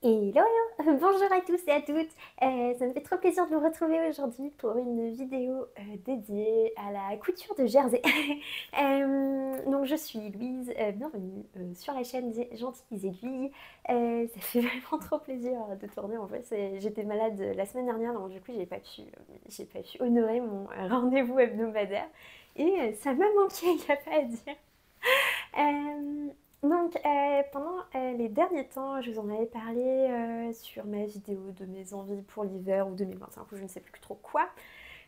Hello, hello. Bonjour à tous et à toutes. Ça me fait trop plaisir de vous retrouver aujourd'hui pour une vidéo dédiée à la couture de jersey. Donc je suis Louise, bienvenue sur la chaîne des Gentilles Aiguilles. Ça fait vraiment trop plaisir de tourner. En fait, j'étais malade la semaine dernière, donc du coup j'ai pas pu honorer mon rendez-vous hebdomadaire. Et ça m'a manqué, il n'y a pas à dire. Pendant les derniers temps, je vous en avais parlé sur ma vidéo de mes envies pour l'hiver ou 2025 ou je ne sais plus trop quoi.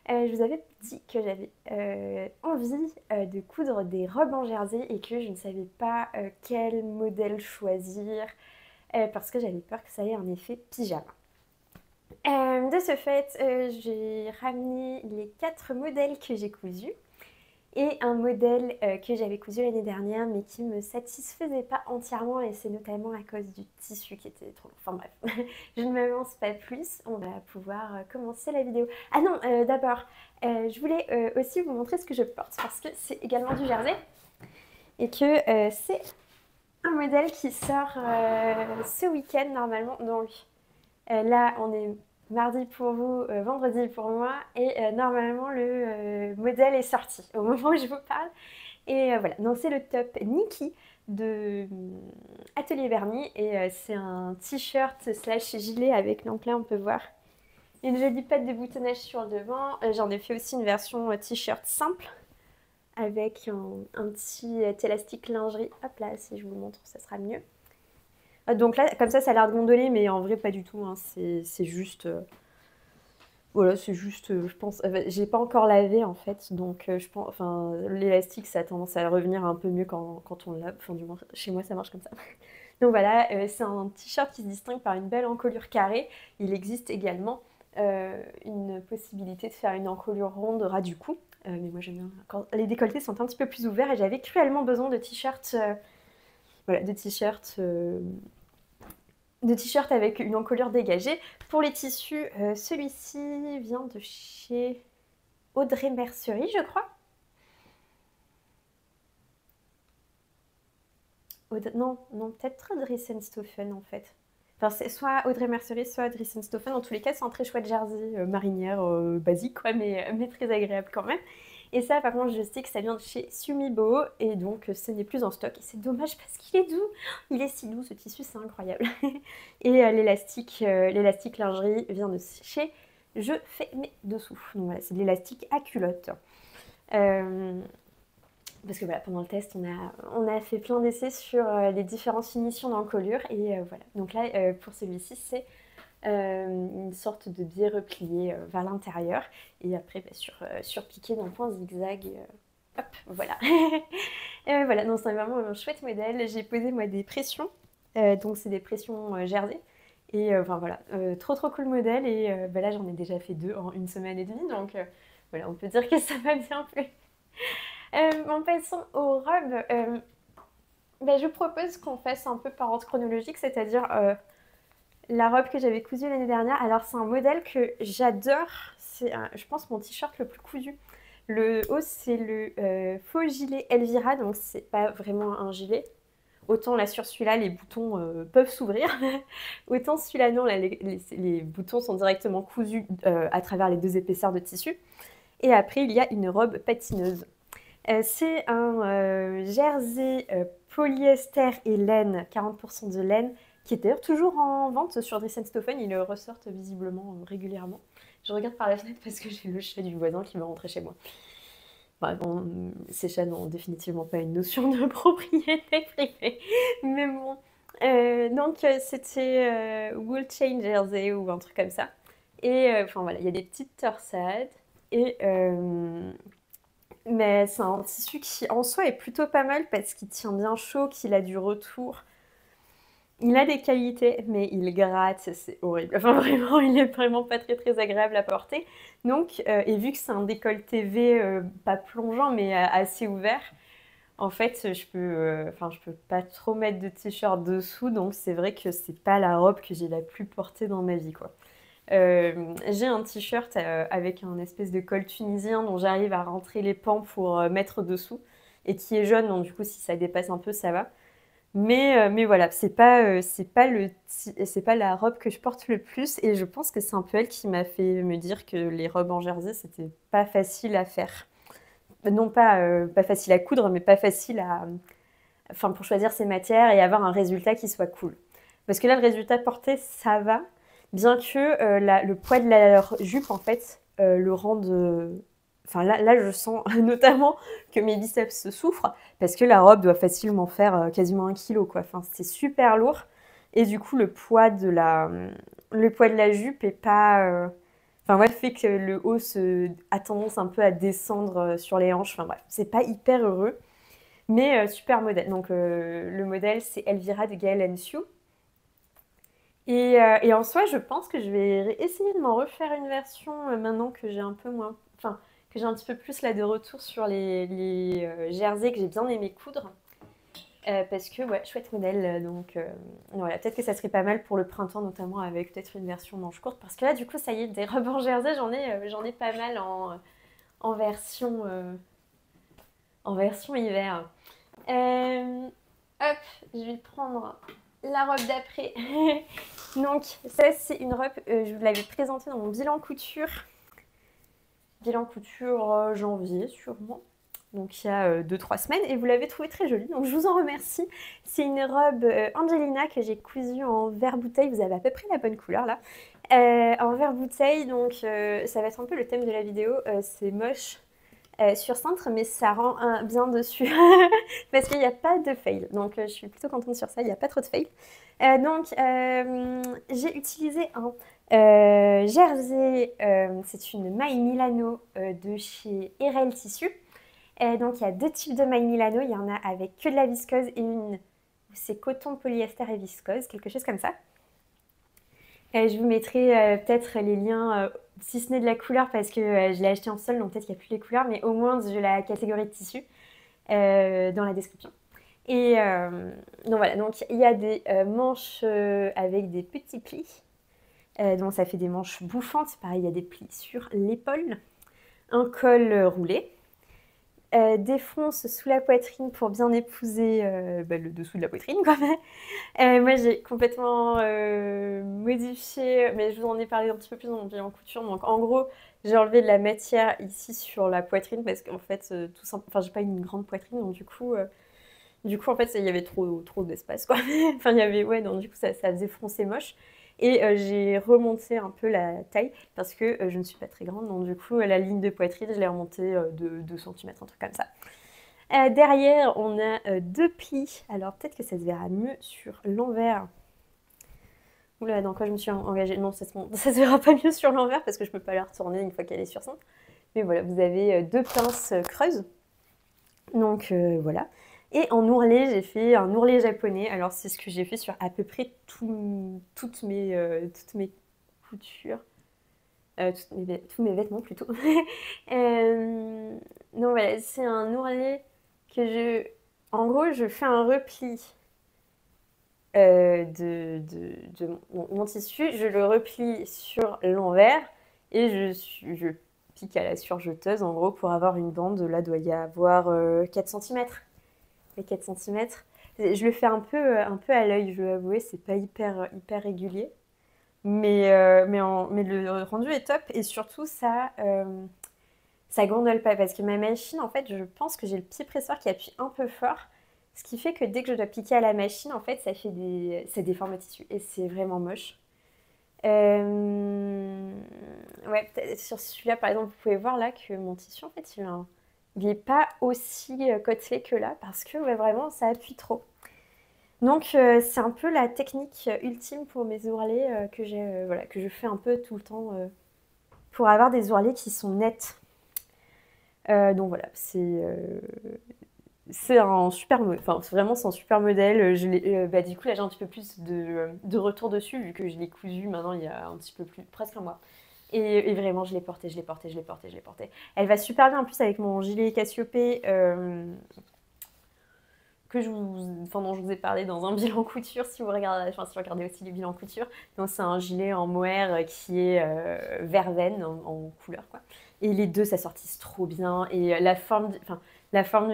Je vous avais dit que j'avais envie de coudre des robes en jersey et que je ne savais pas quel modèle choisir parce que j'avais peur que ça ait un effet pyjama. De ce fait, j'ai ramené les 4 modèles que j'ai cousus et un modèle que j'avais cousu l'année dernière mais qui me satisfaisait pas entièrement et c'est notamment à cause du tissu qui était trop long. Enfin bref, je ne m'avance pas plus, on va pouvoir commencer la vidéo. Ah non, d'abord, je voulais aussi vous montrer ce que je porte parce que c'est également du jersey et que c'est un modèle qui sort ce week-end normalement. Donc là, on est mardi pour vous, vendredi pour moi, et normalement le modèle est sorti au moment où je vous parle. Et voilà, donc c'est le top Nikki de Atelier Vernis, et c'est un t-shirt slash gilet avec, donc là on peut voir une jolie patte de boutonnage sur le devant. J'en ai fait aussi une version t-shirt simple avec un petit élastique lingerie. Hop là, si je vous le montre, ça sera mieux. Donc là, comme ça a l'air de gondoler, mais en vrai, pas du tout. Hein. C'est juste... voilà, c'est juste, je pense... j'ai pas encore lavé, en fait. Donc, je pense... Enfin, l'élastique, ça a tendance à revenir un peu mieux quand on le lave. Enfin, du moins, chez moi, ça marche comme ça. Donc voilà, c'est un t-shirt qui se distingue par une belle encolure carrée. Il existe également une possibilité de faire une encolure ronde ras du cou. Mais moi, j'aime bien... Quand les décolletés sont un petit peu plus ouverts et j'avais cruellement besoin de t-shirts... voilà, de t-shirts avec une encolure dégagée. Pour les tissus, celui-ci vient de chez Audrey Mercerie, je crois. Non, peut-être Driesenstoffen en fait. Enfin, c'est soit Audrey Mercerie, soit Driesenstoffen. En tous les cas, c'est un très chouette jersey marinière basique, quoi, mais très agréable quand même. Et ça, par contre, je sais que ça vient de chez Sumibo, et donc ce n'est plus en stock. Et c'est dommage parce qu'il est doux. Il est si doux, ce tissu, c'est incroyable. Et l'élastique lingerie vient de chez Je fais mes dessous. Donc voilà, c'est de l'élastique à culotte. Parce que voilà, pendant le test, on a fait plein d'essais sur les différentes finitions d'encolure. Et voilà, donc là, pour celui-ci, c'est une sorte de biais replié vers l'intérieur et après surpiqué d'un point zigzag. Hop, voilà. Voilà, non, c'est vraiment un chouette modèle. J'ai posé moi des pressions, donc c'est des pressions jersey. Et enfin voilà, trop cool modèle. Et là j'en ai déjà fait 2 en 1 semaine et demie, donc voilà, on peut dire que ça m'a bien plu. En passant aux robes, je propose qu'on fasse un peu par ordre chronologique, c'est-à-dire la robe que j'avais cousue l'année dernière. Alors c'est un modèle que j'adore, c'est je pense mon t-shirt le plus cousu. Le haut c'est le faux gilet Elvira, donc c'est pas vraiment un gilet. Autant là sur celui-là les boutons peuvent s'ouvrir, autant celui-là non, là, les boutons sont directement cousus à travers les 2 épaisseurs de tissu. Et après il y a une robe patineuse. C'est un jersey polyester et laine, 40% de laine, qui est d'ailleurs toujours en vente sur Driesenstoffen. Ils le ressortent visiblement régulièrement. Je regarde par la fenêtre parce que j'ai le chat du voisin qui va rentrer chez moi. Bah, bon, ces chats n'ont définitivement pas une notion de propriété privée. Mais bon. Donc c'était Wool Chain Jersey ou un truc comme ça. Et enfin voilà, il y a des petites torsades. Et mais c'est un tissu qui en soi est plutôt pas mal parce qu'il tient bien chaud, qu'il a du retour. Il a des qualités, mais il gratte, c'est horrible. Enfin vraiment, il est vraiment pas très agréable à porter. Donc, et vu que c'est un décolleté V, pas plongeant, mais assez ouvert, en fait, je peux pas trop mettre de t-shirt dessous, donc c'est vrai que c'est pas la robe que j'ai la plus portée dans ma vie, quoi. J'ai un t-shirt avec un espèce de col tunisien dont j'arrive à rentrer les pans pour mettre dessous et qui est jaune, donc du coup si ça dépasse un peu ça va. Mais voilà, c'est pas la robe que je porte le plus et je pense que c'est un peu elle qui m'a fait me dire que les robes en jersey, c'était pas facile à faire. Non pas, pas facile à coudre, mais pas facile à enfin, pour choisir ses matières et avoir un résultat qui soit cool. Parce que là, le résultat porté, ça va, bien que le poids de la jupe, en fait, le rende... Enfin, là, je sens notamment que mes biceps souffrent, parce que la robe doit facilement faire quasiment 1 kilo, quoi. Enfin, c'est super lourd. Et du coup, le poids de la jupe est pas... Enfin, ouais, fait que le haut a tendance un peu à descendre sur les hanches. Enfin bref, c'est pas hyper heureux. Mais super modèle. Donc le modèle, c'est Elvira de Gaël Henshu. Et en soi, je pense que je vais essayer de m'en refaire une version maintenant que j'ai un peu moins... Enfin, que j'ai un petit peu plus là de retour sur les jerseys que j'ai bien aimé coudre. Parce que, ouais, chouette modèle. Donc voilà, peut-être que ça serait pas mal pour le printemps, notamment avec peut-être une version manche courte. Parce que là, du coup, ça y est, des robes en jersey, j'en ai pas mal en version, en version hiver. Hop, je vais prendre la robe d'après. Donc, ça, c'est une robe, je vous l'avais présentée dans mon bilan couture. Bilan couture janvier, sûrement. Donc, il y a 2-3 semaines. Et vous l'avez trouvée très jolie, donc je vous en remercie. C'est une robe Angelina que j'ai cousue en vert bouteille. Vous avez à peu près la bonne couleur, là. En vert bouteille, donc ça va être un peu le thème de la vidéo. C'est moche. Sur cintre, mais ça rend bien dessus parce qu'il n'y a pas de fail. Donc je suis plutôt contente sur ça, il n'y a pas trop de fail. Donc j'ai utilisé un jersey, c'est une maille Milano de chez Erel Tissu. Donc il y a 2 types de maille Milano, il y en a avec que de la viscose et une où c'est coton, polyester et viscose, quelque chose comme ça. Je vous mettrai peut-être les liens, si ce n'est de la couleur, parce que je l'ai acheté en sol, donc peut-être qu'il n'y a plus les couleurs, mais au moins de la catégorie de tissu dans la description. Et donc voilà, donc il y a des manches avec des petits plis, donc ça fait des manches bouffantes. Pareil, il y a des plis sur l'épaule, un col roulé. Des fronces sous la poitrine pour bien épouser le dessous de la poitrine, quoi. Moi, j'ai complètement modifié, mais je vous en ai parlé un petit peu plus dans mon bilan couture. Donc, en gros, j'ai enlevé de la matière ici sur la poitrine parce qu'en fait, tout simplement, enfin, j'ai pas une grande poitrine, donc du coup, en fait, il y avait trop d'espace, quoi. Enfin, il y avait, ouais, donc du coup, ça faisait froncer moche. Et j'ai remonté un peu la taille parce que je ne suis pas très grande, donc du coup, la ligne de poitrine, je l'ai remontée de 2 cm, un truc comme ça. Derrière, on a 2 plis. Alors, peut-être que ça se verra mieux sur l'envers. Oula, dans quoi je me suis engagée? Non, ça se verra pas mieux sur l'envers parce que je peux pas la retourner une fois qu'elle est sur cintre. Mais voilà, vous avez 2 pinces creuses. Donc voilà. Et en ourlet, j'ai fait un ourlet japonais. Alors c'est ce que j'ai fait sur à peu près toutes mes coutures. Tous mes vêtements plutôt. Donc voilà, c'est un ourlet que En gros, je fais un repli de mon tissu, je le replie sur l'envers et je pique à la surjeteuse en gros pour avoir une bande. Là, doit y avoir 4 cm. Les 4 cm. Je le fais un peu à l'œil, je dois avouer, c'est pas hyper régulier. Mais le rendu est top et surtout ça gondole pas parce que ma machine, en fait, je pense que j'ai le pied presseur qui appuie un peu fort. Ce qui fait que dès que je dois piquer à la machine, en fait, ça déforme le tissu et c'est vraiment moche. Ouais, sur celui-là, par exemple, vous pouvez voir là que mon tissu, en fait, il n'est pas aussi côtelé que là parce que ouais, vraiment, ça appuie trop. Donc, c'est un peu la technique ultime pour mes ourlets voilà, que je fais un peu tout le temps pour avoir des ourlets qui sont nets. Donc voilà, c'est un super modèle, enfin vraiment c'est un super modèle. Du coup là j'ai un petit peu plus de retour dessus vu que je l'ai cousu maintenant il y a un petit peu plus, presque un mois. Et vraiment je l'ai porté. Elle va super bien en plus avec mon gilet Cassiopée dont je vous ai parlé dans un bilan couture si vous regardez aussi les bilans couture. Donc c'est un gilet en mohair qui est verveine en couleur quoi. Et les deux s'assortissent trop bien et la forme du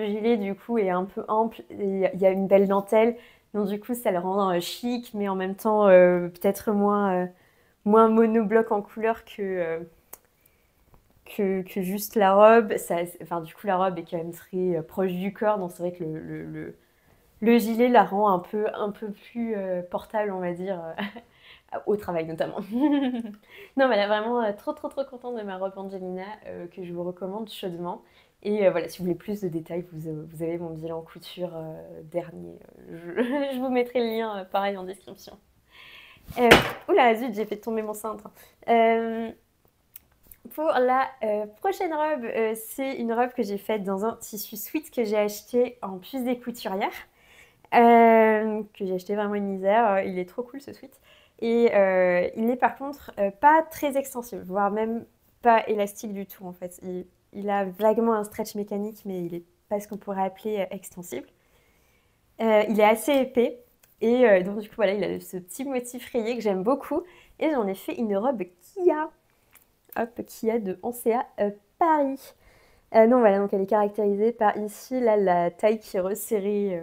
gilet du coup est un peu ample, il y a une belle dentelle, Donc du coup, ça le rend chic, mais en même temps peut-être moins monobloc en couleur que juste la robe. Enfin, du coup, la robe est quand même très proche du corps, donc c'est vrai que le gilet la rend un peu plus portable, on va dire, au travail notamment. Non, mais là, vraiment trop, trop, trop contente de ma robe Angelina, que je vous recommande chaudement. Et voilà, si vous voulez plus de détails, vous avez mon bilan couture dernier. Je vous mettrai le lien, pareil, en description. Oula, zut, j'ai fait tomber mon cintre. Pour la prochaine robe, c'est une robe que j'ai faite dans un tissu sweat que j'ai acheté en puce des couturières. Que j'ai acheté vraiment une misère. Il est trop cool ce sweat. Et il est par contre pas très extensible, voire même pas élastique du tout en fait. Il a vaguement un stretch mécanique, mais il est pas ce qu'on pourrait appeler extensible. Il est assez épais. Et donc du coup voilà, il a ce petit motif rayé que j'aime beaucoup. Et j'en ai fait une robe Kia. Hop, Kia de Ancea Paris. Non voilà, donc elle est caractérisée par ici là, la taille qui est resserrée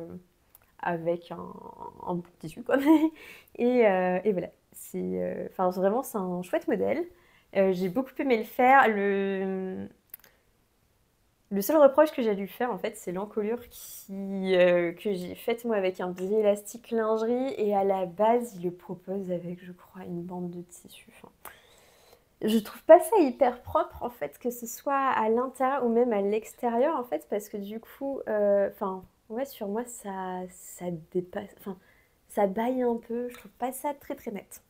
avec un bout de tissu quoi. Et voilà, enfin vraiment c'est un chouette modèle. J'ai beaucoup aimé le faire. Le seul reproche que j'ai dû faire en fait, c'est l'encolure que j'ai faite moi avec un biais élastique lingerie, et à la base il le propose avec je crois une bande de tissu. Enfin, je trouve pas ça hyper propre en fait, que ce soit à l'intérieur ou même à l'extérieur en fait, parce que du coup, enfin ouais, sur moi ça dépasse, enfin ça baille un peu, je trouve pas ça très très net.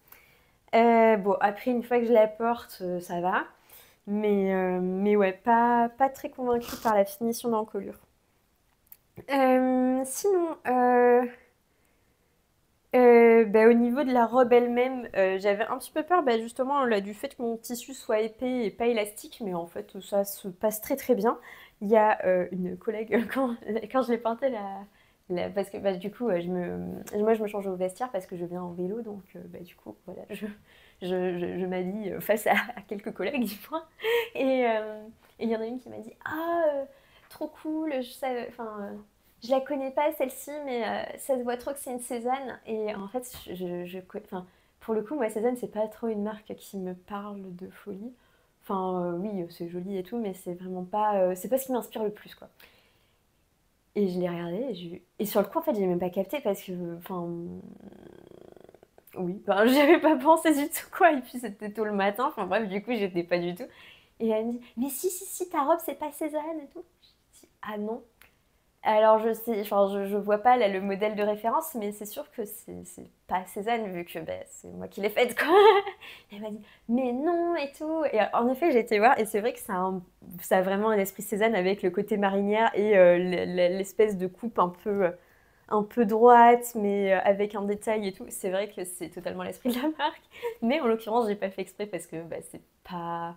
Bon, après une fois que je la porte, ça va, mais ouais, pas très convaincue par la finition d'encolure. Sinon, bah, au niveau de la robe elle-même, j'avais un petit peu peur, bah, justement, là, du fait que mon tissu soit épais et pas élastique, mais en fait, ça se passe très très bien. Il y a une collègue, quand je l'ai portée, parce que bah, du coup, moi je me change au vestiaire parce que je viens en vélo, donc bah, du coup, voilà, je m'habille face à quelques collègues, du moins. Et il y en a une qui m'a dit: Ah, trop cool, enfin. Je la connais pas celle-ci, mais ça se voit trop que c'est une Cézanne. Et en fait, enfin, pour le coup, moi, Cézanne, c'est pas trop une marque qui me parle de folie. Enfin, oui, c'est joli et tout, mais c'est vraiment pas, c'est pas ce qui m'inspire le plus, quoi. Et je l'ai regardé, et sur le coup, en fait, j'ai même pas capté parce que, enfin, oui, ben, j'y avais pas pensé du tout, quoi. Et puis c'était tôt le matin, enfin bref, du coup, j'étais pas du tout. Et elle me dit: Mais si, si, si, ta robe, c'est pas Cézanne et tout. Je dis: Ah non. Alors je sais, enfin, je vois pas là, le modèle de référence, mais c'est sûr que c'est pas Cézanne vu que bah, c'est moi qui l'ai faite quoi. Et elle m'a dit mais non et tout. Et en effet j'ai été voir, et c'est vrai que ça a vraiment un esprit Cézanne avec le côté marinière et l'espèce de coupe un peu droite, mais avec un détail et tout. C'est vrai que c'est totalement l'esprit de la marque. Mais en l'occurrence j'ai pas fait exprès parce que bah, c'est pas...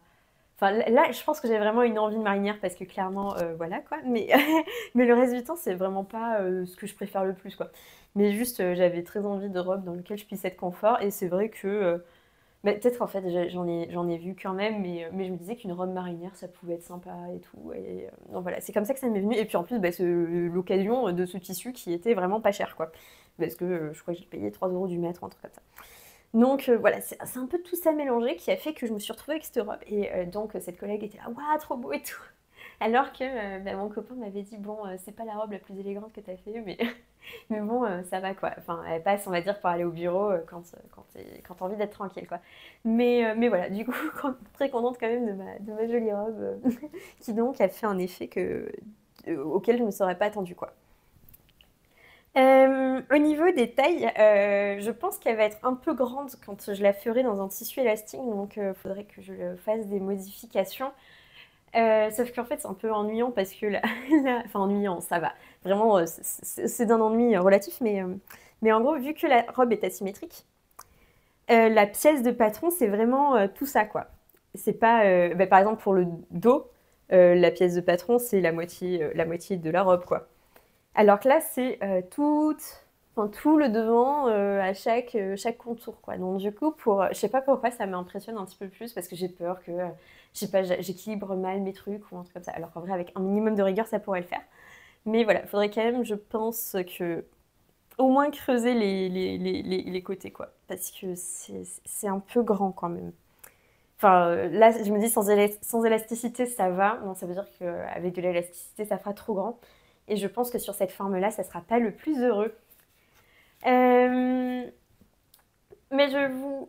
Enfin, là, je pense que j'ai vraiment une envie de marinière parce que clairement, voilà quoi. Mais, mais le reste du temps, c'est vraiment pas ce que je préfère le plus quoi. Mais juste, j'avais très envie de robe dans lequel je puisse être confort. Et c'est vrai que, bah, peut-être en fait, j'en ai vu quand même, mais je me disais qu'une robe marinière, ça pouvait être sympa et tout. Et donc voilà, c'est comme ça que ça m'est venu. Et puis en plus, bah, l'occasion de ce tissu qui était vraiment pas cher quoi. Parce que je crois que j'ai payé 3 € du mètre, un truc comme ça. Donc voilà, c'est un peu tout ça mélangé qui a fait que je me suis retrouvée avec cette robe. Et donc cette collègue était là: Waouh, trop beau et tout. Alors que bah, mon copain m'avait dit: Bon, c'est pas la robe la plus élégante que t'as fait, mais, mais bon, ça va quoi. Enfin, elle passe, on va dire, pour aller au bureau quand t'as envie d'être tranquille quoi. Mais voilà, du coup, très contente quand même de ma jolie robe qui donc a fait un effet auquel je ne me serais pas attendue quoi. Au niveau des tailles, je pense qu'elle va être un peu grande quand je la ferai dans un tissu élastique, donc il faudrait que je fasse des modifications. Sauf qu'en fait, c'est un peu ennuyant parce que enfin ennuyant, ça va. Vraiment, c'est d'un ennui relatif, mais en gros, vu que la robe est asymétrique, la pièce de patron, c'est vraiment tout ça, quoi. C'est pas, bah, par exemple, pour le dos, la pièce de patron, c'est la moitié de la robe, quoi. Alors que là, c'est enfin, tout le devant à chaque contour, quoi. Donc du coup, je sais pas pourquoi ça m'impressionne un petit peu plus, parce que j'ai peur que, je sais pas, j'équilibre mal mes trucs ou un truc comme ça. Alors qu'en vrai, avec un minimum de rigueur, ça pourrait le faire. Mais voilà, faudrait quand même, je pense que au moins creuser les côtés, quoi. Parce que c'est un peu grand quand même. Enfin, là, je me dis sans élasticité, ça va. Non, ça veut dire qu'avec de l'élasticité, ça fera trop grand. Et je pense que sur cette forme-là, ça sera pas le plus heureux. Mais je vous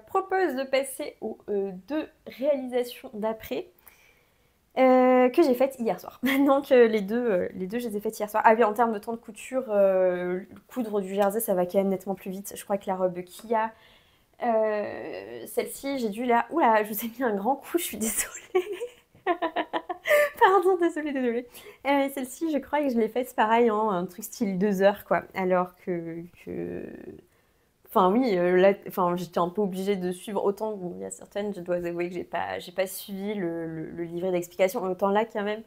propose de passer aux deux réalisations d'après que j'ai faites hier soir. Donc les deux, je les ai faites hier soir. Ah oui, en termes de temps de couture, coudre du jersey, ça va quand même nettement plus vite. Je crois que la robe Kia, celle-ci, j'ai dû là... Oula, je vous ai mis un grand coup, je suis désolée. Pardon, désolée. Celle-ci, je crois que je l'ai faite pareil, hein, un truc style 2 heures, quoi. Alors que... Enfin oui, là, enfin, j'étais un peu obligée de suivre autant. Bon, il y a certaines, je dois avouer que j'ai pas suivi le livret d'explication. Autant là, quand même,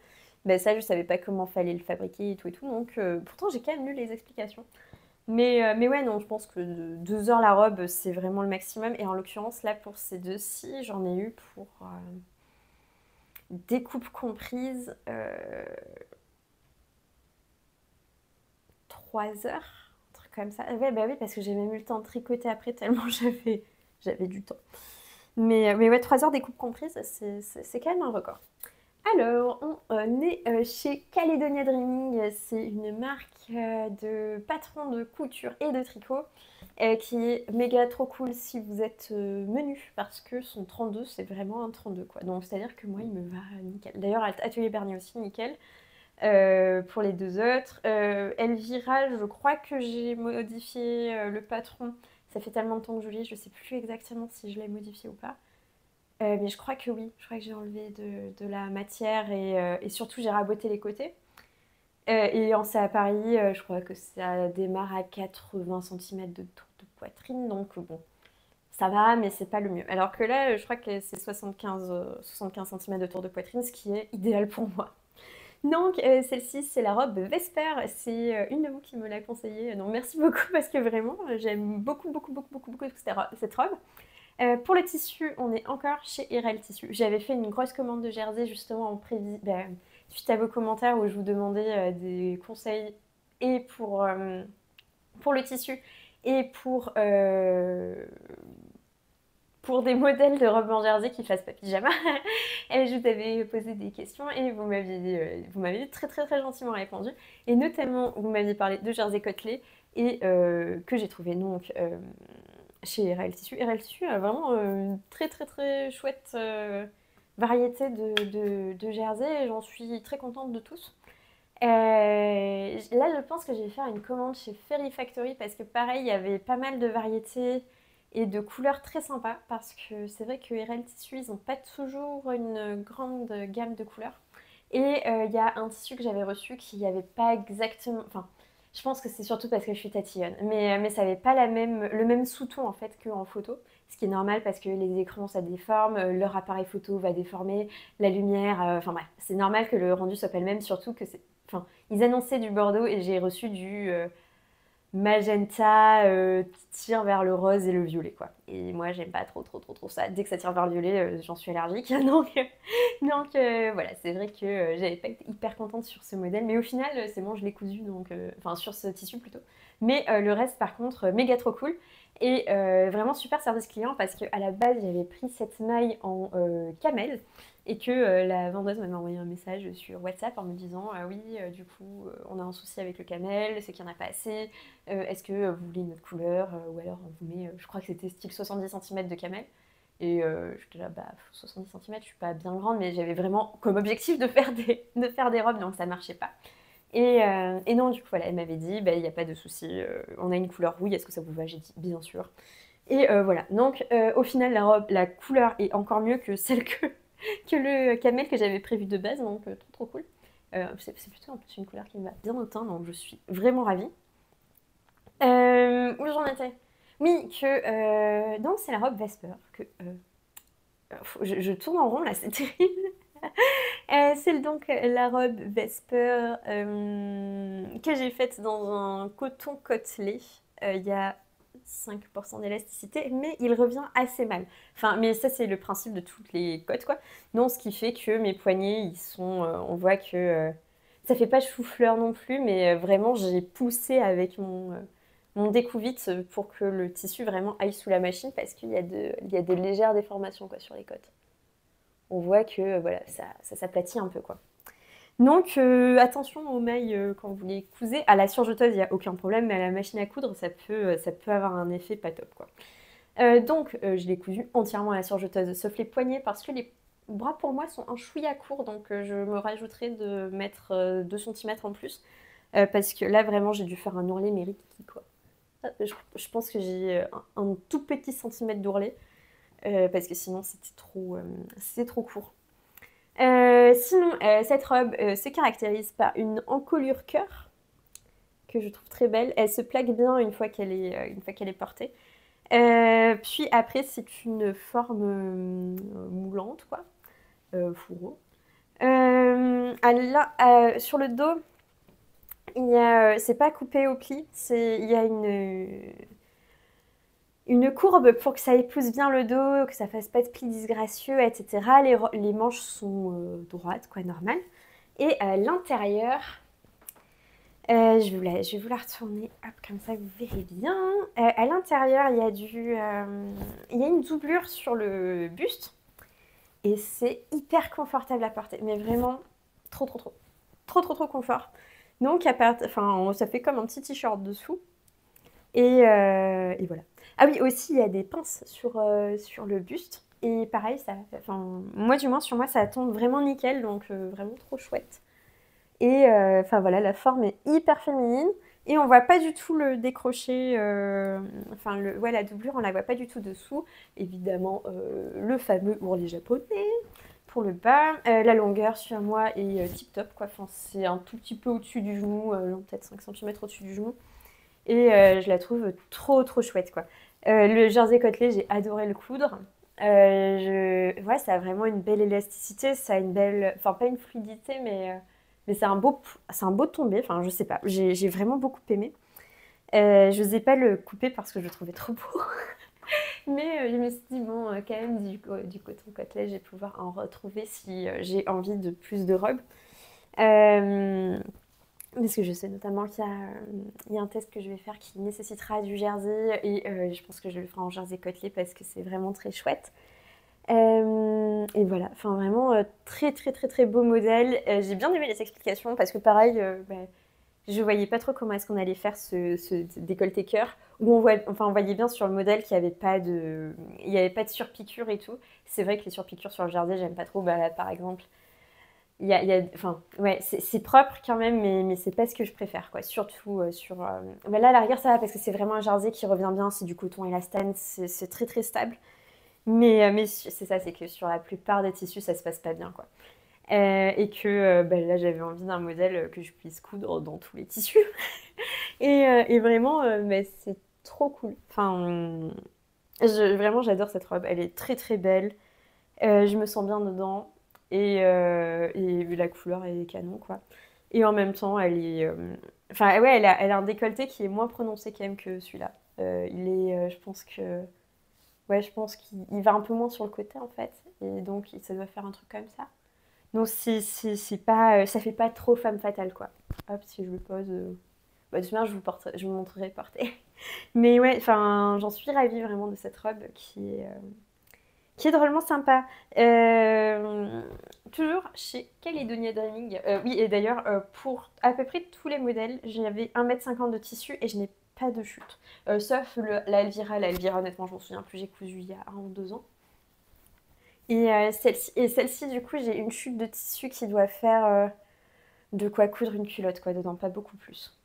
ben, ça, je savais pas comment fallait le fabriquer et tout. Donc, pourtant, j'ai quand même lu les explications. Mais ouais, non, je pense que 2 heures la robe, c'est vraiment le maximum. Et en l'occurrence, là, pour ces deux-ci, j'en ai eu pour découpe comprise 3 heures, un truc comme ça. Ouais, bah oui, parce que j'ai même eu le temps de tricoter après, tellement j'avais du temps. Mais ouais, 3 heures découpe comprise, c'est quand même un record. Alors, on est chez Caledonia Dreaming. C'est une marque de patrons de couture et de tricot qui est méga trop cool si vous êtes menu, parce que son 32, c'est vraiment un 32, quoi. Donc, c'est-à-dire que moi, il me va nickel. D'ailleurs, Atelier Bernier aussi, nickel. Pour les deux autres. Elvira, je crois que j'ai modifié le patron. Ça fait tellement de temps que je lis, je sais plus exactement si je l'ai modifié ou pas. Mais je crois que oui, je crois que j'ai enlevé de la matière et surtout j'ai raboté les côtés. Et c'est à Paris, je crois que ça démarre à 80 cm de tour de poitrine, donc bon, ça va, mais c'est pas le mieux. Alors que là, je crois que c'est 75 cm de tour de poitrine, ce qui est idéal pour moi. Donc celle-ci, c'est la robe Vesper. C'est une de vous qui me l'a conseillée. Donc merci beaucoup parce que vraiment, j'aime beaucoup cette robe. Pour le tissu, on est encore chez RL Tissu. J'avais fait une grosse commande de jersey justement suite à vos commentaires où je vous demandais des conseils et pour le tissu et pour des modèles de robes en jersey qui fassent pas pyjama. Et je vous avais posé des questions et vous m'aviez très très très gentiment répondu. Et notamment, vous m'aviez parlé de jersey côtelé et que j'ai trouvé donc chez RL Tissu. RL Tissu a vraiment une très très très chouette variété de jersey et j'en suis très contente de tous. Là, je pense que je vais faire une commande chez Fairy Factory parce que pareil, il y avait pas mal de variétés et de couleurs très sympas parce que c'est vrai que RL Tissu, ils n'ont pas toujours une grande gamme de couleurs. Et il y a un tissu que j'avais reçu qui n'avait pas exactement... Enfin, je pense que c'est surtout parce que je suis tatillonne, mais ça n'avait pas le même sous-ton en fait qu'en photo. Ce qui est normal parce que les écrans ça déforme, leur appareil photo va déformer, la lumière, enfin bref, c'est normal que le rendu soit pas le même, surtout que c'est... Enfin, ils annonçaient du bordeaux et j'ai reçu du magenta qui tire vers le rose et le violet, quoi. Et moi, j'aime pas trop ça. Dès que ça tire vers le violet, j'en suis allergique. Donc voilà, c'est vrai que j'avais pas été hyper contente sur ce modèle. Mais au final, c'est bon, je l'ai cousu, donc... Enfin, sur ce tissu plutôt. Mais le reste, par contre, méga trop cool. Et vraiment super service client parce qu'à la base, j'avais pris cette maille en camel et que la vendeuse m'avait envoyé un message sur WhatsApp en me disant oui, du coup, on a un souci avec le camel, c'est qu'il n'y en a pas assez. Est-ce que vous voulez une autre couleur ou alors on vous met, je crois que c'était style 70 cm de camel. Et j'étais là, bah 70 cm, je suis pas bien grande, mais j'avais vraiment comme objectif de faire des robes, donc ça marchait pas. Et non, du coup, voilà, elle m'avait dit, bah, il n'y a pas de souci, on a une couleur rouille, est-ce que ça vous va? J'ai dit, bien sûr. Et voilà, donc au final, la couleur est encore mieux que celle que le camel que j'avais prévu de base, donc trop cool. C'est plutôt en plus une couleur qui me va bien au teint, donc je suis vraiment ravie. Où j'en étais? Oui, donc c'est la robe Vesper, je tourne en rond là, c'est terrible. C'est donc la robe Vesper que j'ai faite dans un coton côtelé. Il y a 5% d'élasticité, mais il revient assez mal. Enfin, mais ça, c'est le principe de toutes les cottes, quoi. Donc, ce qui fait que mes poignets, ils sont... on voit que ça fait pas chou-fleur non plus, mais vraiment, j'ai poussé avec mon découvite pour que le tissu vraiment aille sous la machine parce qu'il y a des légères déformations quoi, sur les côtes. On voit que voilà, ça s'aplatit un peu quoi. Donc attention aux mailles quand vous les cousez. À la surjeteuse, il n'y a aucun problème, mais à la machine à coudre, ça peut avoir un effet pas top quoi. Donc je l'ai cousu entièrement à la surjeteuse, sauf les poignets parce que les bras pour moi sont un chouïa court, donc je me rajouterai de mettre 2 cm en plus. Parce que là vraiment j'ai dû faire un ourlet mais rikiki quoi. Je pense que j'ai un tout petit centimètre d'ourlet parce que sinon c'était trop court. Sinon cette robe se caractérise par une encolure cœur que je trouve très belle. Elle se plaque bien une fois qu'elle est portée. Puis après c'est une forme moulante quoi, fourreau. Sur le dos, c'est pas coupé au pli, il y a une courbe pour que ça épouse bien le dos, que ça fasse pas de plis disgracieux, etc. Les manches sont droites, quoi, normales. Et à l'intérieur, je vais vous la retourner, hop, comme ça vous verrez bien. À l'intérieur, il y a une doublure sur le buste. Et c'est hyper confortable à porter, mais vraiment trop confort. Donc ça fait comme un petit t-shirt dessous. Et voilà. Ah oui, aussi il y a des pinces sur le buste. Et pareil, moi du moins sur moi ça tombe vraiment nickel, donc vraiment trop chouette. Et voilà, la forme est hyper féminine. Et on voit pas du tout le décroché, la doublure, on la voit pas du tout dessous. Évidemment, le fameux ourlet japonais pour le bas. La longueur sur moi est tip top, quoi. Enfin, c'est un tout petit peu au-dessus du genou, peut-être 5 cm au-dessus du genou. Et je la trouve trop chouette, quoi. Le jersey côtelé, j'ai adoré le coudre. Ouais, ça a vraiment une belle élasticité, ça a une belle... Enfin, pas une fluidité, mais c'est un beau tombé, enfin je sais pas, j'ai vraiment beaucoup aimé. Je n'osais pas le couper parce que je le trouvais trop beau. Mais je me suis dit, bon, quand même, du coton côtelé, je vais pouvoir en retrouver si j'ai envie de plus de robes. Parce que je sais notamment qu'il y a un test que je vais faire qui nécessitera du jersey. Et je pense que je le ferai en jersey côtelé parce que c'est vraiment très chouette. Et voilà, enfin vraiment très beau modèle. J'ai bien aimé les explications parce que pareil, je voyais pas trop comment est-ce qu'on allait faire ce décolleté cœur. Où on voyait bien sur le modèle qu'il n'y avait pas de surpiqûre et tout. C'est vrai que les surpiqûres sur le jersey, j'aime pas trop. Bah, par exemple, c'est propre quand même, mais c'est pas ce que je préfère, quoi. Surtout là, à la rigueur, ça va parce que c'est vraiment un jersey qui revient bien. C'est du coton élastane, c'est très stable. Mais c'est ça, c'est que sur la plupart des tissus, ça se passe pas bien, quoi. Et que là, j'avais envie d'un modèle que je puisse coudre dans tous les tissus. Et vraiment, c'est trop cool. Enfin, vraiment, j'adore cette robe. Elle est très belle. Je me sens bien dedans. Et la couleur est canon, quoi. Et en même temps, elle est... Enfin, ouais, elle a un décolleté qui est moins prononcé quand même que celui-là. Je pense que... Ouais, je pense qu'il va un peu moins sur le côté en fait, et donc ça doit faire un truc comme ça. Donc c'est pas, ça fait pas trop femme fatale quoi. Hop, si je le pose, de toute manière je vous montrerai porter. Mais ouais, enfin j'en suis ravie vraiment de cette robe qui est drôlement sympa. Toujours chez Caledonia Dreaming. Oui, et d'ailleurs pour à peu près tous les modèles, j'avais 1,50 m de tissu et je n'ai pas de chute. Sauf la Elvira. La Elvira, honnêtement, je m'en souviens plus, j'ai cousu il y a 1 ou 2 ans. Et celle-ci, du coup, j'ai une chute de tissu qui doit faire de quoi coudre une culotte, quoi, dedans, pas beaucoup plus.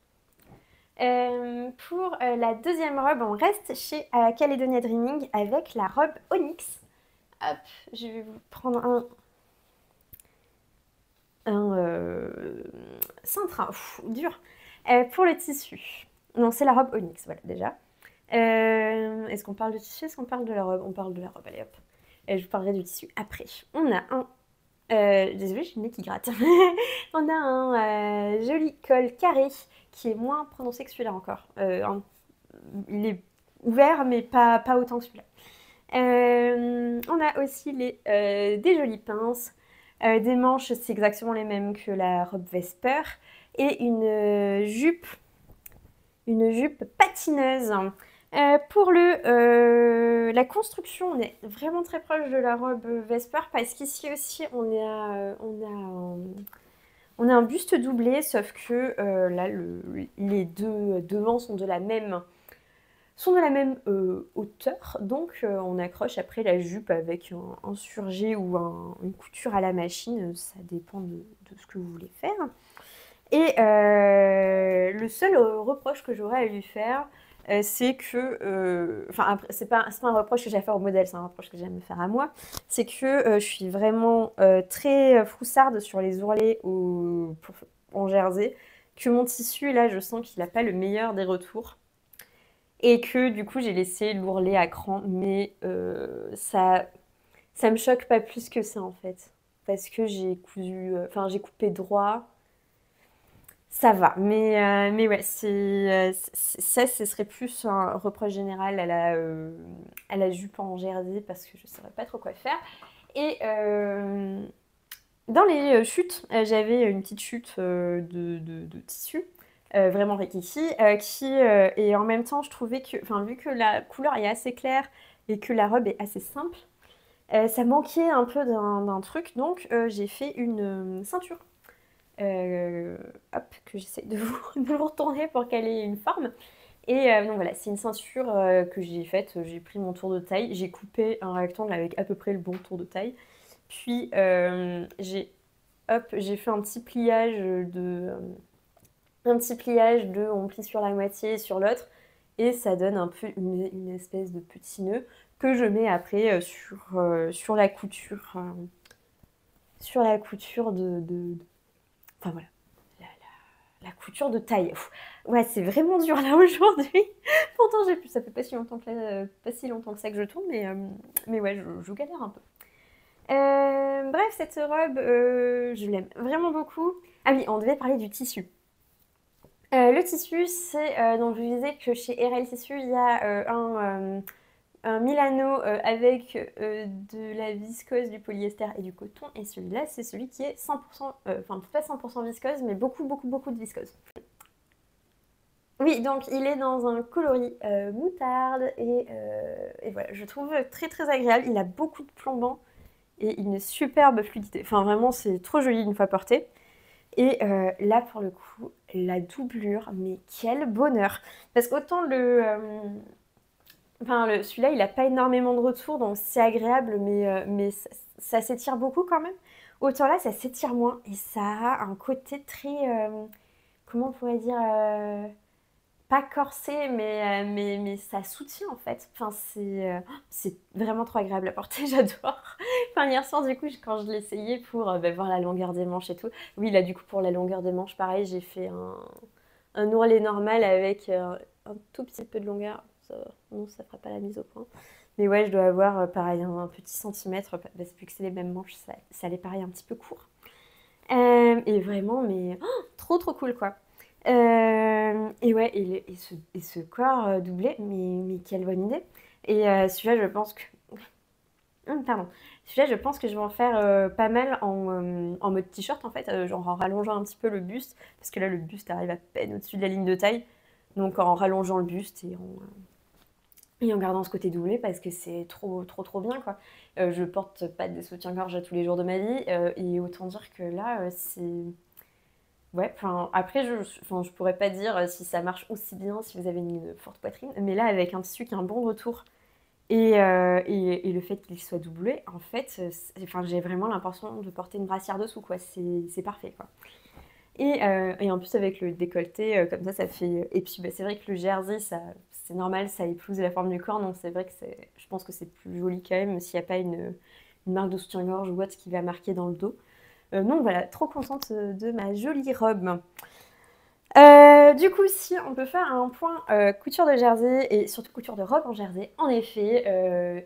Pour la deuxième robe, on reste chez Caledonia Dreaming avec la robe Onyx. Hop, je vais vous prendre un cintre, dur. Pour le tissu. Non, c'est la robe Onyx, voilà, déjà. Est-ce qu'on parle de tissu? Est-ce qu'on parle de la robe? On parle de la robe, allez hop. Je vous parlerai du tissu après. On a un... désolée, j'ai le nez qui gratte. On a un joli col carré qui est moins prononcé que celui-là encore. Il est ouvert, mais pas autant que celui-là. On a aussi des jolies pinces. Des manches, c'est exactement les mêmes que la robe Vesper. Et une jupe une jupe patineuse. Pour la construction, on est vraiment très proche de la robe Vesper parce qu'ici aussi on a un buste doublé, sauf que là les deux devants sont de la même hauteur, donc on accroche après la jupe avec un surjet ou une couture à la machine, ça dépend de ce que vous voulez faire. Et le seul reproche que j'aurais à lui faire, c'est que, enfin, c'est pas un reproche que j'ai à faire au modèle, c'est un reproche que j'ai à me faire à moi, c'est que je suis vraiment très froussarde sur les ourlets en jersey, que mon tissu, là, je sens qu'il n'a pas le meilleur des retours. Et que du coup, j'ai laissé l'ourlet à cran, mais ça me choque pas plus que ça en fait. Parce que j'ai cousu, enfin, j'ai coupé droit. Ça va, mais ouais, ça, ce serait plus un reproche général à la jupe en jersey parce que je ne saurais pas trop quoi faire. Et dans les chutes, j'avais une petite chute de tissu, vraiment rikiki, et en même temps, je trouvais que, enfin, vu que la couleur est assez claire et que la robe est assez simple, ça manquait un peu d'un truc, donc j'ai fait une ceinture. Hop, que j'essaie de vous retourner pour qu'elle ait une forme. Et donc voilà, c'est une ceinture que j'ai faite. J'ai pris mon tour de taille, j'ai coupé un rectangle avec à peu près le bon tour de taille. Puis j'ai fait on plie sur la moitié et sur l'autre. Et ça donne un peu une espèce de petit nœud que je mets après sur la couture. Sur la couture enfin voilà, la couture de taille. Ouais, c'est vraiment dur là aujourd'hui. Pourtant, ça fait pas si longtemps que ça que je tourne, mais ouais, je galère un peu. Bref, cette robe, je l'aime vraiment beaucoup. Ah oui, on devait parler du tissu. Le tissu, donc je vous disais que chez RL Tissu, il y a un Milano avec de la viscose, du polyester et du coton. Et celui-là, c'est celui qui est 100%, enfin pas 100% viscose, mais beaucoup, beaucoup, beaucoup de viscose. Oui, donc il est dans un coloris moutarde et voilà, je trouve très très agréable. Il a beaucoup de plombant et une superbe fluidité. Enfin vraiment, c'est trop joli une fois porté. Et là, pour le coup, la doublure, mais quel bonheur! Parce qu'autant celui-là, il n'a pas énormément de retour, donc c'est agréable, mais ça s'étire beaucoup quand même. Autant là, ça s'étire moins et ça a un côté très, comment on pourrait dire, pas corsé, mais ça soutient en fait. Enfin, c'est vraiment trop agréable à porter, j'adore. Enfin, hier soir, du coup, quand je l'ai essayé pour voir la longueur des manches et tout. Oui, là, du coup, pour la longueur des manches, pareil, j'ai fait un ourlet normal avec un tout petit peu de longueur. Non, ça fera pas la mise au point. Mais ouais, je dois avoir pareil un petit centimètre, parce que vu que c'est les mêmes manches, ça allait pareil un petit peu court. Et vraiment, mais trop trop cool quoi. Et ouais, et ce corps doublé, mais quelle bonne idée. Et celui-là, je pense que. Pardon. Celui-là, je pense que je vais en faire pas mal en mode t-shirt en fait, genre en rallongeant un petit peu le buste, parce que là, le buste arrive à peine au-dessus de la ligne de taille. Donc en rallongeant le buste et en gardant ce côté doublé parce que c'est trop trop trop bien quoi. Je porte pas des soutiens-gorge tous les jours de ma vie et autant dire que là c'est. Ouais, enfin après je pourrais pas dire si ça marche aussi bien si vous avez une forte poitrine, mais là avec un tissu qui a un bon retour et le fait qu'il soit doublé, en fait, enfin, j'ai vraiment l'impression de porter une brassière dessous quoi, c'est parfait quoi. Et en plus avec le décolleté, comme ça fait. Et puis bah, c'est vrai que le jersey, c'est normal, ça épouse la forme du corps, donc c'est vrai que je pense que c'est plus joli quand même s'il n'y a pas une marque de soutien-gorge ou autre qui va marquer dans le dos. Donc voilà, trop contente de ma jolie robe. Du coup, si on peut faire un point couture de jersey et surtout couture de robe en jersey, en effet,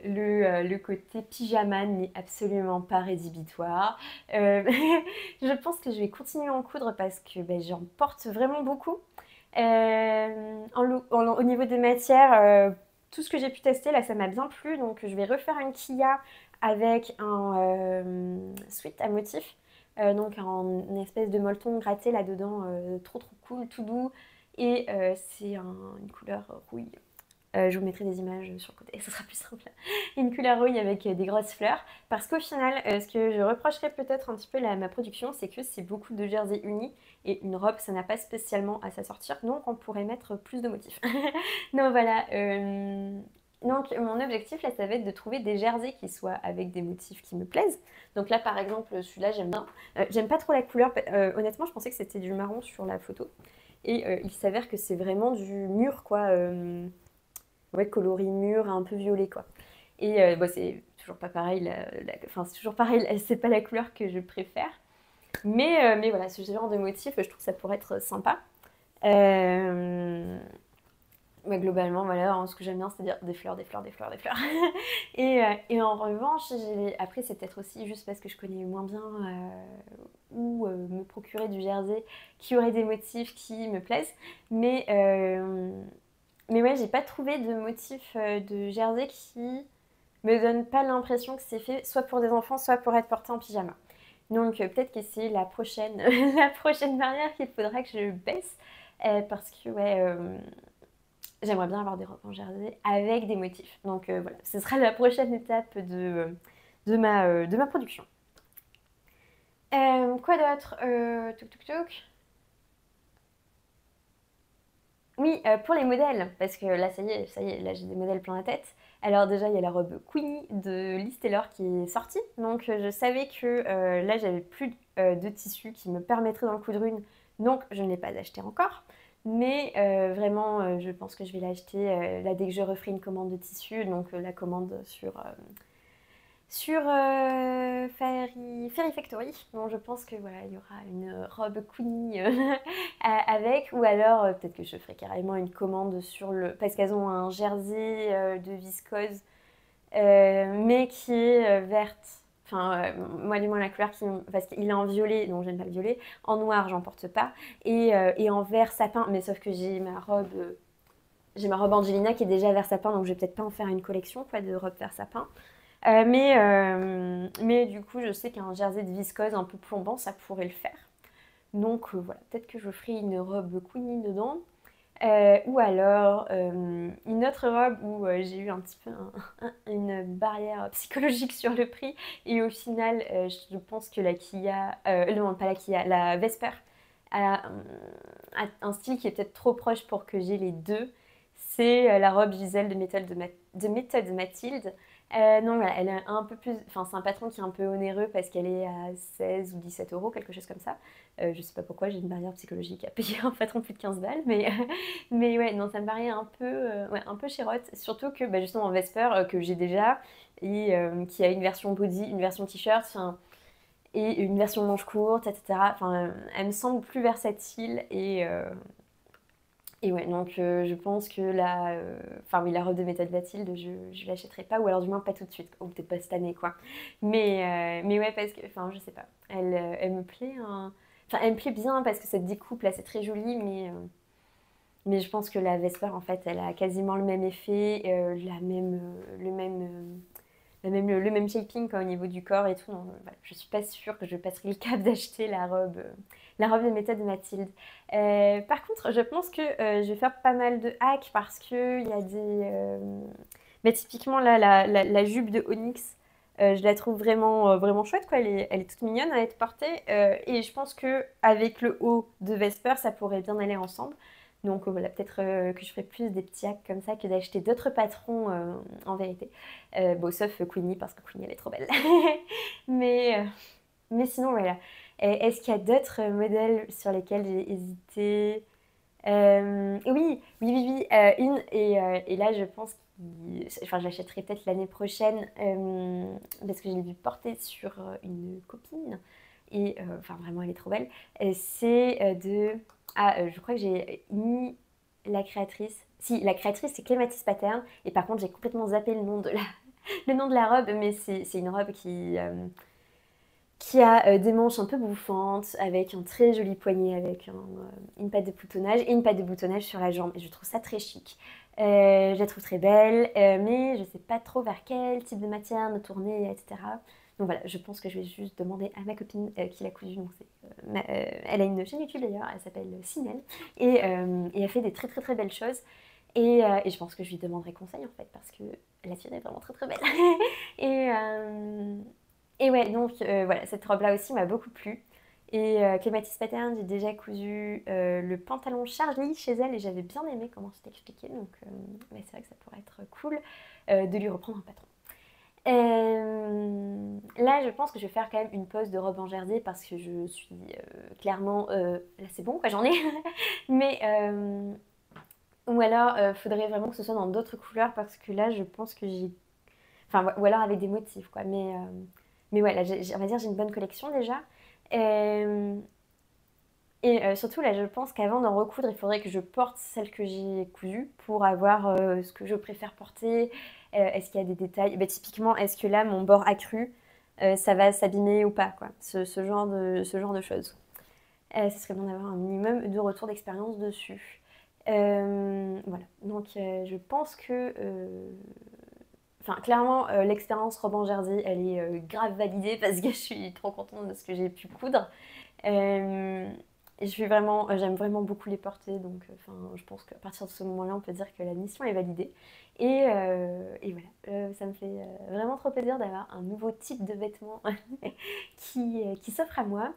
le côté pyjama n'est absolument pas rédhibitoire. Je pense que je vais continuer à en coudre parce que ben, j'en porte vraiment beaucoup. Au niveau des matières, tout ce que j'ai pu tester, là, ça m'a bien plu. Donc, je vais refaire un Kia avec un sweat à motif. Donc, une espèce de molleton gratté là-dedans, trop trop cool, tout doux. Et c'est une couleur rouille. Je vous mettrai des images sur le côté, ce sera plus simple. Une couleur rouille avec des grosses fleurs. Parce qu'au final, ce que je reprocherais peut-être un petit peu à ma production, c'est que c'est beaucoup de jerseys unis. Et une robe, ça n'a pas spécialement à s'assortir. Donc on pourrait mettre plus de motifs. Donc voilà. Donc mon objectif là, ça va être de trouver des jerseys qui soient avec des motifs qui me plaisent. Donc là par exemple, celui-là j'aime bien. J'aime pas trop la couleur. Honnêtement, je pensais que c'était du marron sur la photo. Et il s'avère que c'est vraiment du mûr quoi. Ouais, coloris mûr, un peu violet quoi. Et bon, c'est toujours pas pareil, enfin c'est toujours pareil, c'est pas la couleur que je préfère. Mais voilà, ce genre de motif, je trouve que ça pourrait être sympa. Ouais, globalement, voilà, hein, ce que j'aime bien, c'est-à-dire des fleurs, des fleurs, des fleurs, des fleurs. Et en revanche, après, c'est peut-être aussi juste parce que je connais moins bien où me procurer du jersey qui aurait des motifs qui me plaisent. Mais ouais, j'ai pas trouvé de motif de jersey qui me donne pas l'impression que c'est fait soit pour des enfants, soit pour être porté en pyjama. Donc peut-être que c'est la prochaine, la prochaine barrière qu'il faudra que je baisse. Parce que ouais, j'aimerais bien avoir des robes en jersey avec des motifs. Donc voilà, ce sera la prochaine étape de ma production. Quoi d'autre? Touk touk touk. Oui, pour les modèles, parce que là, ça y est, là j'ai des modèles plein la tête. Alors déjà, il y a la robe Queenie de Liz Taylor qui est sortie. Donc je savais que là, j'avais plus de tissu qui me permettrait d'en coudre une. Donc je ne l'ai pas acheté encore. Mais vraiment, je pense que je vais l'acheter là dès que je referai une commande de tissu. Donc la commande sur Fairy Factory. Donc je pense que voilà, il y aura une robe Queenie avec, ou alors peut-être que je ferai carrément une commande sur le, parce qu'elles ont un jersey de viscose, mais qui est verte. Enfin, moi du moins la couleur parce qu'il est en violet, donc j'aime pas le violet. En noir, j'en porte pas, et en vert sapin. Mais sauf que j'ai ma robe Angelina qui est déjà vert sapin, donc je vais peut-être pas en faire une collection quoi, de robes vert sapin. Mais du coup, je sais qu'un jersey de viscose un peu plombant, ça pourrait le faire. Donc voilà, peut-être que je ferai une robe Queenie dedans. Ou alors une autre robe où j'ai eu un petit peu une barrière psychologique sur le prix. Et au final, je pense que la Kia, non pas la Kia, la Vesper a un style qui est peut-être trop proche pour que j'ai les deux. C'est la robe Gisèle de méthode Mathilde. Non, voilà, elle est un peu plus. Enfin, c'est un patron qui est un peu onéreux parce qu'elle est à 16 ou 17 euros, quelque chose comme ça. Je sais pas pourquoi, j'ai une barrière psychologique à payer un patron plus de 15 balles, mais ouais, non, ça me paraît ouais, un peu chérote. Surtout que bah, justement en Vesper, que j'ai déjà, et qui a une version body, une version t-shirt, et une version manche courte, etc. Enfin, elle me semble plus versatile et ouais, donc je pense que enfin oui, la robe de méthode Mathilde, je l'achèterai pas, ou alors du moins pas tout de suite, ou peut-être pas cette année quoi. Mais ouais, parce que, enfin je sais pas, elle me plaît, hein. Enfin elle me plaît bien parce que cette découpe là c'est très joli, mais je pense que la Vesper en fait elle a quasiment le même effet, le même shaping quoi, au niveau du corps et tout. Donc, voilà, je suis pas sûre que je passerai le cap d'acheter la robe de méthode de Mathilde. Par contre, je pense que je vais faire pas mal de hacks parce que il y a mais typiquement là, la jupe de Onyx, je la trouve vraiment chouette quoi. Elle est toute mignonne à être portée et je pense que avec le haut de Vesper, ça pourrait bien aller ensemble. Donc voilà, peut-être que je ferai plus des petits hacks comme ça que d'acheter d'autres patrons en vérité. Bon, sauf Queenie, parce que Queenie, elle est trop belle. mais, euh, mais sinon, voilà. Est-ce qu'il y a d'autres modèles sur lesquels j'ai hésité? Oui. Et là, je pense enfin, je l'achèterai peut-être l'année prochaine parce que je l'ai vu porter sur une copine. Et enfin, vraiment, elle est trop belle. C'est je crois que j'ai mis la créatrice. Si, la créatrice, c'est Clématis Pattern. Et par contre, j'ai complètement zappé le nom de le nom de la robe, mais c'est une robe qui a des manches un peu bouffantes, avec un très joli poignet, avec une patte de boutonnage et une patte de boutonnage sur la jambe. Et je trouve ça très chic. Je la trouve très belle, mais je sais pas trop vers quel type de matière me tourner, etc. Donc voilà, je pense que je vais juste demander à ma copine qui l'a cousu. Donc elle a une chaîne YouTube d'ailleurs, elle s'appelle Sinel, et elle fait des très très très belles choses. Et je pense que je lui demanderai conseil en fait, parce que la tienne est vraiment très très belle. et, ouais, donc voilà, cette robe-là aussi m'a beaucoup plu. Et Clématis Pattern, j'ai déjà cousu le pantalon Charlie chez elle et j'avais bien aimé comment c'était expliqué. Donc c'est vrai que ça pourrait être cool de lui reprendre un patron. Là, je pense que je vais faire quand même une pause de robe en jersey parce que je suis clairement... là, c'est bon, quoi, j'en ai. Mais... ou alors, faudrait vraiment que ce soit dans d'autres couleurs parce que là, je pense que j'ai... Enfin, ou alors avec des motifs, quoi. Mais ouais, là, on va dire j'ai une bonne collection déjà. Euh, surtout, là, je pense qu'avant d'en recoudre, il faudrait que je porte celle que j'ai cousue pour avoir ce que je préfère porter. Est-ce qu'il y a des détails? Bah, typiquement, est-ce que là, mon bord accru, ça va s'abîmer ou pas, quoi. Ce genre de choses. Ce serait bien d'avoir un minimum de retour d'expérience dessus. Voilà. Donc, je pense que... Enfin, clairement, l'expérience robe en jersey, elle est grave validée parce que je suis trop contente de ce que j'ai pu coudre. J'aime vraiment beaucoup les porter, donc je pense qu'à partir de ce moment-là, on peut dire que la mission est validée. Et voilà, ça me fait vraiment trop plaisir d'avoir un nouveau type de vêtements qui s'offre à moi.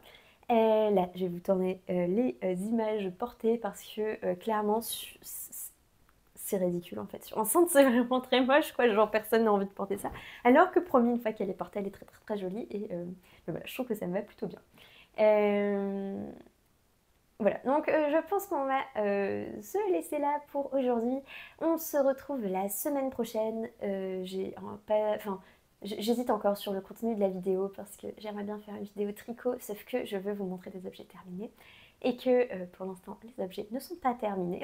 Là, je vais vous tourner les images portées parce que clairement, c'est ridicule en fait. Enceinte, c'est vraiment très moche, quoi. Genre, personne n'a envie de porter ça. Alors que promis, une fois qu'elle est portée, elle est très très très jolie. Et voilà, je trouve que ça me va plutôt bien. Voilà, donc je pense qu'on va se laisser là pour aujourd'hui. On se retrouve la semaine prochaine. J'hésite encore sur le contenu de la vidéo parce que j'aimerais bien faire une vidéo tricot, sauf que je veux vous montrer des objets terminés et que pour l'instant les objets ne sont pas terminés.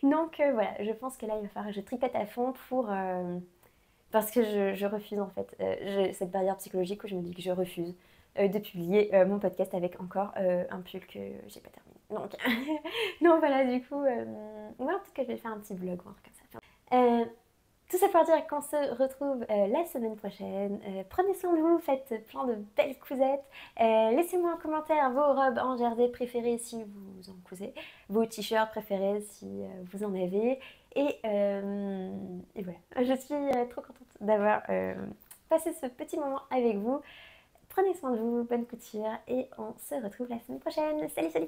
Donc voilà, je pense que là il va falloir que je tricote à fond parce que je refuse en fait. J'ai cette barrière psychologique où je me dis que je refuse de publier mon podcast avec encore un pull que j'ai pas terminé. Donc, donc voilà, du coup, ouais, peut-être que je vais faire un petit vlog ou un truc comme ça. Tout ça pour dire qu'on se retrouve la semaine prochaine. Prenez soin de vous, faites plein de belles cousettes. Laissez-moi en commentaire vos robes en jersey préférées si vous en cousez, vos t-shirts préférés si vous en avez. Et voilà, je suis trop contente d'avoir passé ce petit moment avec vous. Prenez soin de vous, bonne couture et on se retrouve la semaine prochaine. Salut, salut!